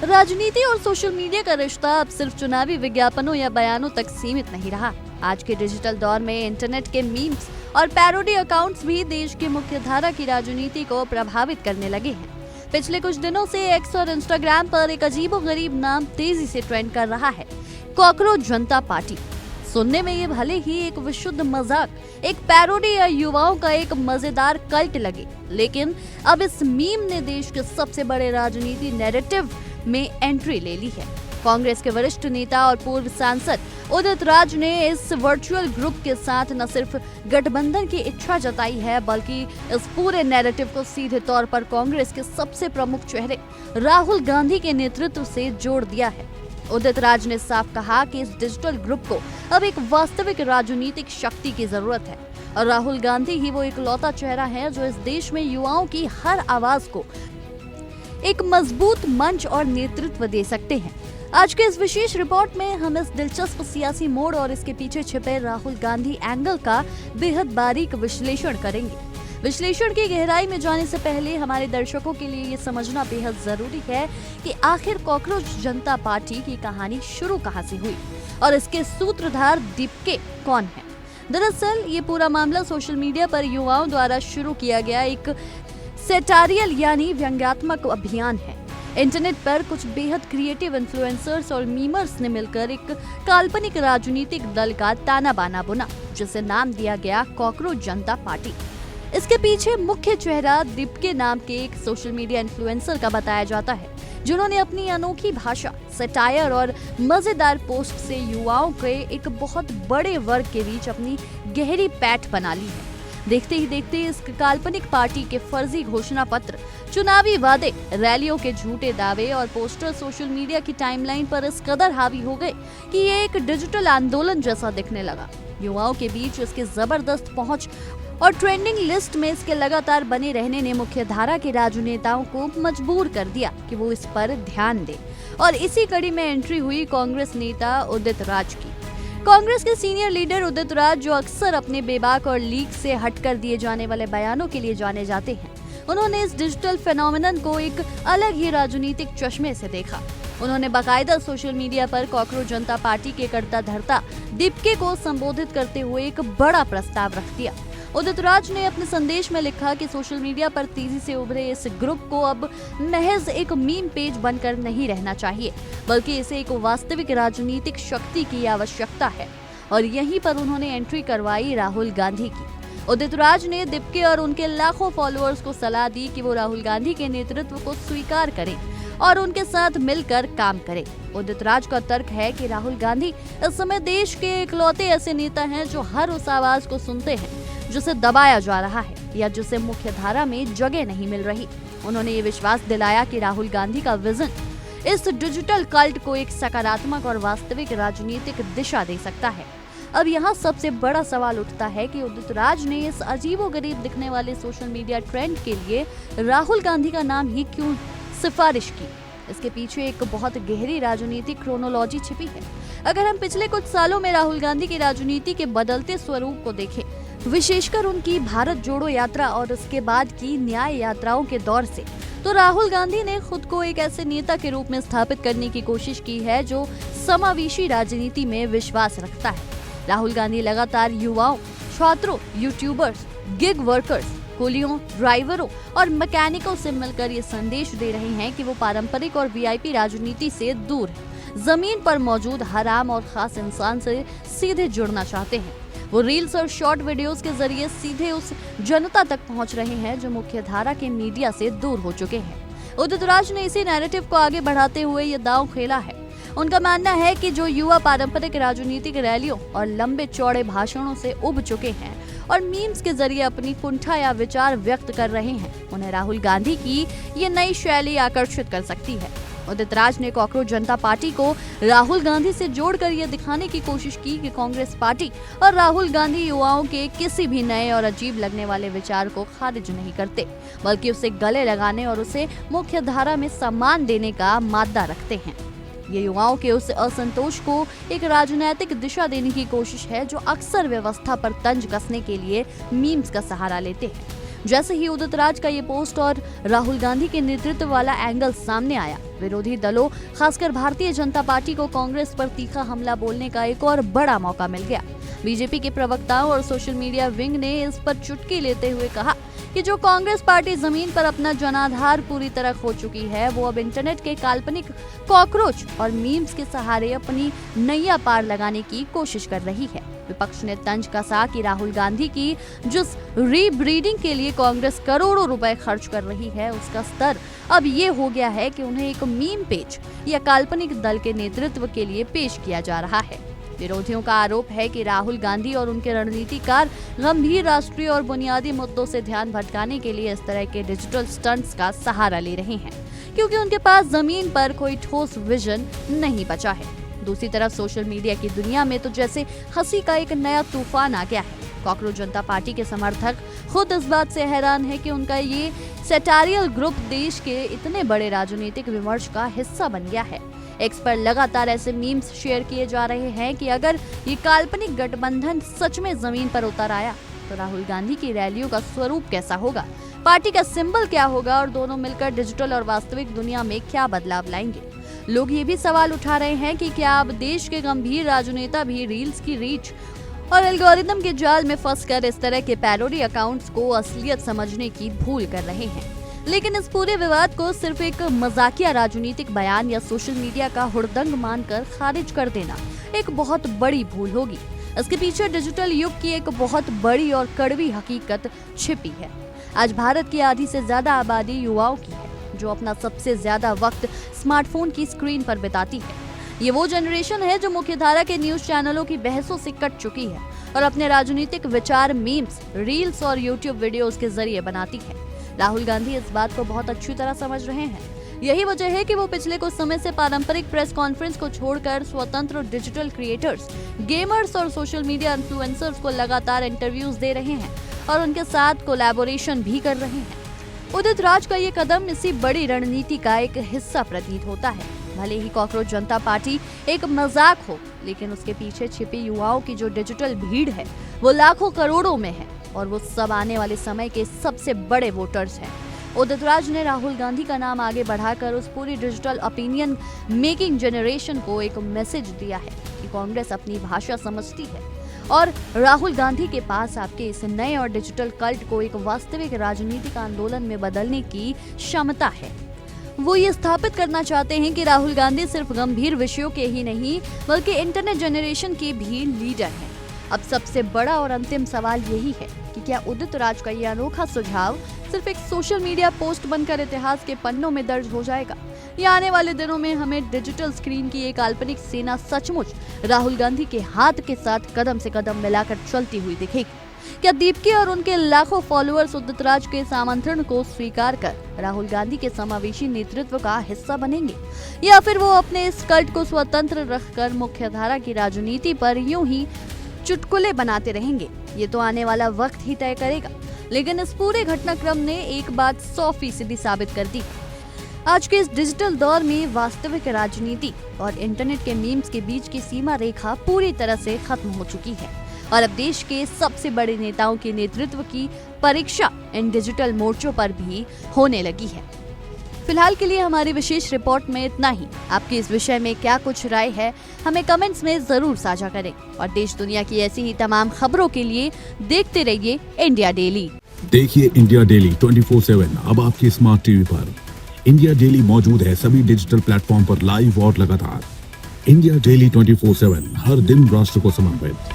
राजनीति और social media का रिश्ता अब सिर्फ चुनावी विज्ञापनों या बयानों तक सीमित नहीं रहा। आज के डिजिटल दौर में इंटरनेट के मीम्स और पैरोडी अकाउंट्स भी देश की मुख्यधारा की राजनीति को प्रभावित करने लगे हैं। पिछले कुछ दिनों से एक्स और इंस्टाग्राम पर एक अजीबोगरीब नाम तेजी से ट्रेंड कर रहा है, कॉकरोच जनता पार्टी। सुनने में ये भले ही एक विशुद्ध मजाक, एक पैरोडी या युवाओं का एक मजेदार कल्ट लगे, लेकिन अब इस मीम ने देश के सबसे बड़े राजनीति नैरेटिव में एंट्री ले ली है। कांग्रेस के वरिष्ठ नेता और पूर्व सांसद उदित राज ने इस वर्चुअल ग्रुप के साथ न सिर्फ गठबंधन की इच्छा जताई है, बल्कि इस पूरे नैरेटिव को सीधे तौर पर कांग्रेस के सबसे प्रमुख चेहरे राहुल गांधी के नेतृत्व से जोड़ दिया है। उदित राज ने साफ कहा कि इस डिजिटल ग्रुप को अब एक वास्तविक राजनीतिक शक्ति की जरूरत है और राहुल गांधी ही वो इकलौता चेहरा है जो इस देश में युवाओं की हर आवाज को एक मजबूत मंच और नेतृत्व दे सकते हैं। आज के इस विशेष रिपोर्ट में हम इस दिलचस्प सियासी मोड़ और इसके पीछे छिपे राहुल गांधी एंगल का बेहद बारीक विश्लेषण करेंगे। विश्लेषण की गहराई में जाने से पहले हमारे दर्शकों के लिए ये समझना बेहद जरूरी है कि आखिर कॉकरोच जनता पार्टी की कहानी शुरू कहां से हुई और इसके सूत्रधार दीपके कौन है। दरअसल ये पूरा मामला सोशल मीडिया पर युवाओं द्वारा शुरू किया गया एक सेटारियल यानी व्यंग्यात्मक अभियान है। इंटरनेट पर कुछ बेहद क्रिएटिव इन्फ्लुएंसर्स और मीमर्स ने मिलकर एक काल्पनिक राजनीतिक दल का ताना बाना बुना, जिसे नाम दिया गया कॉकरोच जनता पार्टी। इसके पीछे मुख्य चेहरा दीपके नाम के एक सोशल मीडिया इन्फ्लुएंसर का बताया जाता है, जिन्होंने अपनी अनोखी भाषा, सटायर और मजेदार पोस्ट से युवाओं के एक बहुत बड़े वर्ग के बीच अपनी गहरी पैठ बना ली है। देखते ही देखते इस काल्पनिक पार्टी के फर्जी घोषणा पत्र, चुनावी वादे, रैलियों के झूठे दावे और पोस्टर सोशल मीडिया की टाइमलाइन पर इस कदर हावी हो गए कि ये एक डिजिटल आंदोलन जैसा दिखने लगा। युवाओं के बीच इसके जबरदस्त पहुंच और ट्रेंडिंग लिस्ट में इसके लगातार बने रहने ने मुख्यधारा के राजनेताओं को मजबूर कर दिया कि वो इस पर ध्यान दें और इसी कड़ी में एंट्री हुई कांग्रेस नेता उदित राज की। कांग्रेस के सीनियर लीडर उदित राज, जो अक्सर अपने बेबाक और लीक से हटकर दिए जाने वाले बयानों के लिए जाने जाते हैं, उन्होंने इस डिजिटल फेनोमेनन को एक अलग ही राजनीतिक चश्मे से देखा। उन्होंने बाकायदा सोशल मीडिया पर कॉकरोच जनता पार्टी के कर्ता धर्ता दीपके को संबोधित करते हुए एक बड़ा प्रस्ताव रख दिया। उदित राज ने अपने संदेश में लिखा कि सोशल मीडिया पर तेजी से उभरे इस ग्रुप को अब महज एक मीम पेज बनकर नहीं रहना चाहिए, बल्कि इसे एक वास्तविक राजनीतिक शक्ति की आवश्यकता है। और यहीं पर उन्होंने एंट्री करवाई राहुल गांधी की। उदित राज ने दीपके और उनके लाखों फॉलोअर्स को सलाह दी कि वो राहुल गांधी के नेतृत्व को स्वीकार करें और उनके साथ मिलकर काम करें। उदित राज का तर्क है कि राहुल गांधी इस समय देश के इकलौते ऐसे नेता हैं जो हर उस आवाज को सुनते हैं जिसे दबाया जा रहा है या जिसे मुख्यधारा में जगह नहीं मिल रही। उन्होंने ये विश्वास दिलाया कि राहुल गांधी का विजन इस डिजिटल कल्ट को एक सकारात्मक और वास्तविक राजनीतिक दिशा दे सकता है। अब यहाँ सबसे बड़ा सवाल उठता है कि उदित राज ने इस अजीबोगरीब दिखने वाले सोशल मीडिया ट्रेंड के लिए राहुल गांधी का नाम ही क्यों सिफारिश की। इसके पीछे एक बहुत गहरी राजनीतिक क्रोनोलॉजी छिपी है। अगर हम पिछले कुछ सालों में राहुल गांधी की राजनीति के बदलते स्वरूप को देखें, विशेषकर उनकी भारत जोड़ो यात्रा और उसके बाद की न्याय यात्राओं के दौर से, तो राहुल गांधी ने खुद को एक ऐसे नेता के रूप में स्थापित करने की कोशिश की है जो समावेशी राजनीति में विश्वास रखता है। राहुल गांधी लगातार युवाओं, छात्रों, यूट्यूबर्स, गिग वर्कर्स, कुलियों, ड्राइवरों और मैकेनिकों से मिलकर ये संदेश दे रहे हैं कि वो पारंपरिक और वीआईपी राजनीति से दूर है, जमीन पर मौजूद हर आम और खास इंसान से सीधे जुड़ना चाहते हैं। वो रील्स और शॉर्ट वीडियोस के जरिए सीधे उस जनता तक पहुंच रहे हैं जो मुख्यधारा के मीडिया से दूर हो चुके हैं। उदित राज ने इसी नैरेटिव को आगे बढ़ाते हुए ये दांव खेला है। उनका मानना है कि जो युवा पारंपरिक राजनीतिक रैलियों और लंबे चौड़े भाषणों से उब चुके हैं और मीम्स के जरिए अपनी कुंठा या विचार व्यक्त कर रहे हैं, उन्हें राहुल गांधी की ये नई शैली आकर्षित कर सकती है। उदित राज ने कॉकरोच जनता पार्टी को राहुल गांधी से जोड़कर यह दिखाने की कोशिश की कि कांग्रेस पार्टी और राहुल गांधी युवाओं के किसी भी नए और अजीब लगने वाले विचार को खारिज नहीं करते, बल्कि उसे गले लगाने और उसे मुख्य धारा में सम्मान देने का मादा रखते हैं। ये युवाओं के उस असंतोष को एक राजनीतिक दिशा देने की कोशिश है जो अक्सर व्यवस्था पर तंज कसने के लिए मीम्स का सहारा लेते हैं। जैसे ही उदित राज का ये पोस्ट और राहुल गांधी के नेतृत्व वाला एंगल सामने आया, विरोधी दलों खासकर भारतीय जनता पार्टी को कांग्रेस पर तीखा हमला बोलने का एक और बड़ा मौका मिल गया। बीजेपी के प्रवक्ताओं और सोशल मीडिया विंग ने इस पर चुटकी लेते हुए कहा कि जो कांग्रेस पार्टी जमीन पर अपना जनाधार पूरी तरह खो चुकी है, वो अब इंटरनेट के काल्पनिक कॉकरोच और मीम्स के सहारे अपनी नैया पार लगाने की कोशिश कर रही है। विपक्ष ने तंज कसा कि राहुल गांधी की जिस रीब्रीडिंग के लिए कांग्रेस करोड़ों रुपए खर्च कर रही है, उसका स्तर अब ये हो गया है कि उन्हें एक मीम पेज या काल्पनिक दल के नेतृत्व के लिए पेश किया जा रहा है। विरोधियों का आरोप है कि राहुल गांधी और उनके रणनीतिकार गंभीर राष्ट्रीय और बुनियादी मुद्दों से ध्यान भटकाने के लिए इस तरह के डिजिटल स्टंट्स का सहारा ले रहे हैं, क्योंकि उनके पास जमीन पर कोई ठोस विजन नहीं बचा है। दूसरी तरफ सोशल मीडिया की दुनिया में तो जैसे हंसी का एक नया तूफान आ गया है। कॉकरोच जनता पार्टी के समर्थक खुद इस बात से हैरान है कि उनका ये सेटारियल ग्रुप देश के इतने बड़े राजनीतिक विमर्श का हिस्सा बन गया है। एक्स पर लगातार ऐसे मीम्स शेयर किए जा रहे हैं कि अगर ये काल्पनिक गठबंधन सच में जमीन पर उतर आया तो राहुल गांधी की रैलियों का स्वरूप कैसा होगा, पार्टी का सिंबल क्या होगा और दोनों मिलकर डिजिटल और वास्तविक दुनिया में क्या बदलाव लाएंगे। लोग ये भी सवाल उठा रहे हैं कि क्या अब देश के गंभीर राजनेता भी रील्स की रीच और एल्गोरिदम के जाल में फंसकर इस तरह के पैरोडी अकाउंट्स को असलियत समझने की भूल कर रहे हैं। लेकिन इस पूरे विवाद को सिर्फ एक मजाकिया राजनीतिक बयान या सोशल मीडिया का हुड़दंग मानकर खारिज कर देना एक बहुत बड़ी भूल होगी। इसके पीछे डिजिटल युग की एक बहुत बड़ी और कड़वी हकीकत छिपी है। आज भारत की आधी से ज्यादा आबादी युवाओं की है, जो अपना सबसे ज्यादा वक्त स्मार्टफोन की स्क्रीन पर बिताती है। ये वो जनरेशन है जो मुख्यधारा के न्यूज चैनलों की बहसों से कट चुकी है और अपने राजनीतिक विचार मीम्स, रील्स और यूट्यूब वीडियोस के जरिए बनाती है। राहुल गांधी इस बात को बहुत अच्छी तरह समझ रहे हैं। यही वजह है कि वो पिछले कुछ समय से पारंपरिक प्रेस कॉन्फ्रेंस को छोड़कर स्वतंत्र डिजिटल क्रिएटर्स, गेमर्स और सोशल मीडिया इन्फ्लुएंसर्स को लगातार इंटरव्यूज दे रहे हैं और उनके साथ कोलैबोरेशन भी कर रहे हैं। उदित राज का ये कदम इसी बड़ी रणनीति का एक हिस्सा प्रतीत होता है। भले ही कॉकरोच जनता पार्टी एक मजाक हो, लेकिन उसके पीछे छिपी युवाओं की जो डिजिटल भीड़ है वो लाखों करोड़ों में है और वो सब आने वाले समय के सबसे बड़े वोटर्स हैं। उदित राज ने राहुल गांधी का नाम आगे बढ़ाकर उस पूरी डिजिटल ओपिनियन मेकिंग जनरेशन को एक मैसेज दिया है कि कांग्रेस अपनी भाषा समझती है और राहुल गांधी के पास आपके इस नए और डिजिटल कल्ट को एक वास्तविक राजनीतिक आंदोलन में बदलने की क्षमता है। वो ये स्थापित करना चाहते हैं कि राहुल गांधी सिर्फ गंभीर विषयों के ही नहीं बल्कि इंटरनेट जनरेशन के भी लीडर हैं। अब सबसे बड़ा और अंतिम सवाल यही है कि क्या उदित राज का ये अनोखा सुझाव सिर्फ एक सोशल मीडिया पोस्ट बनकर इतिहास के पन्नों में दर्ज हो जाएगा, या आने वाले दिनों में हमें डिजिटल स्क्रीन की एक काल्पनिक सेना सचमुच राहुल गांधी के हाथ के साथ कदम से कदम मिलाकर चलती हुई दिखेगी। क्या दीप्ति और उनके लाखों फॉलोअर्स उदित राज के इस आमंत्रण को स्वीकार कर राहुल गांधी के समावेशी नेतृत्व का हिस्सा बनेंगे, या फिर वो अपने इस कल्ट को स्वतंत्र रखकर मुख्यधारा की राजनीति पर यूं ही चुटकुले बनाते रहेंगे? ये तो आने वाला वक्त ही तय करेगा। लेकिन इस पूरे घटनाक्रम ने एक बात 100% साबित कर दी। आज के इस डिजिटल दौर में वास्तविक राजनीति और इंटरनेट के मीम्स के बीच की सीमा रेखा पूरी तरह से खत्म हो चुकी है और अब देश के सबसे बड़े नेताओं के नेतृत्व की परीक्षा इन डिजिटल मोर्चों पर भी होने लगी है। फिलहाल के लिए हमारी विशेष रिपोर्ट में इतना ही। आपकी इस विषय में क्या कुछ राय है, हमें कमेंट्स में जरूर साझा करें और देश दुनिया की ऐसी ही तमाम खबरों के लिए देखते रहिए इंडिया डेली। देखिए इंडिया डेली 24/7 अब आपके स्मार्ट टीवी पर। इंडिया डेली मौजूद है सभी डिजिटल प्लेटफॉर्म पर लाइव और लगातार। इंडिया डेली 24/7 हर दिन राष्ट्र को समर्पित।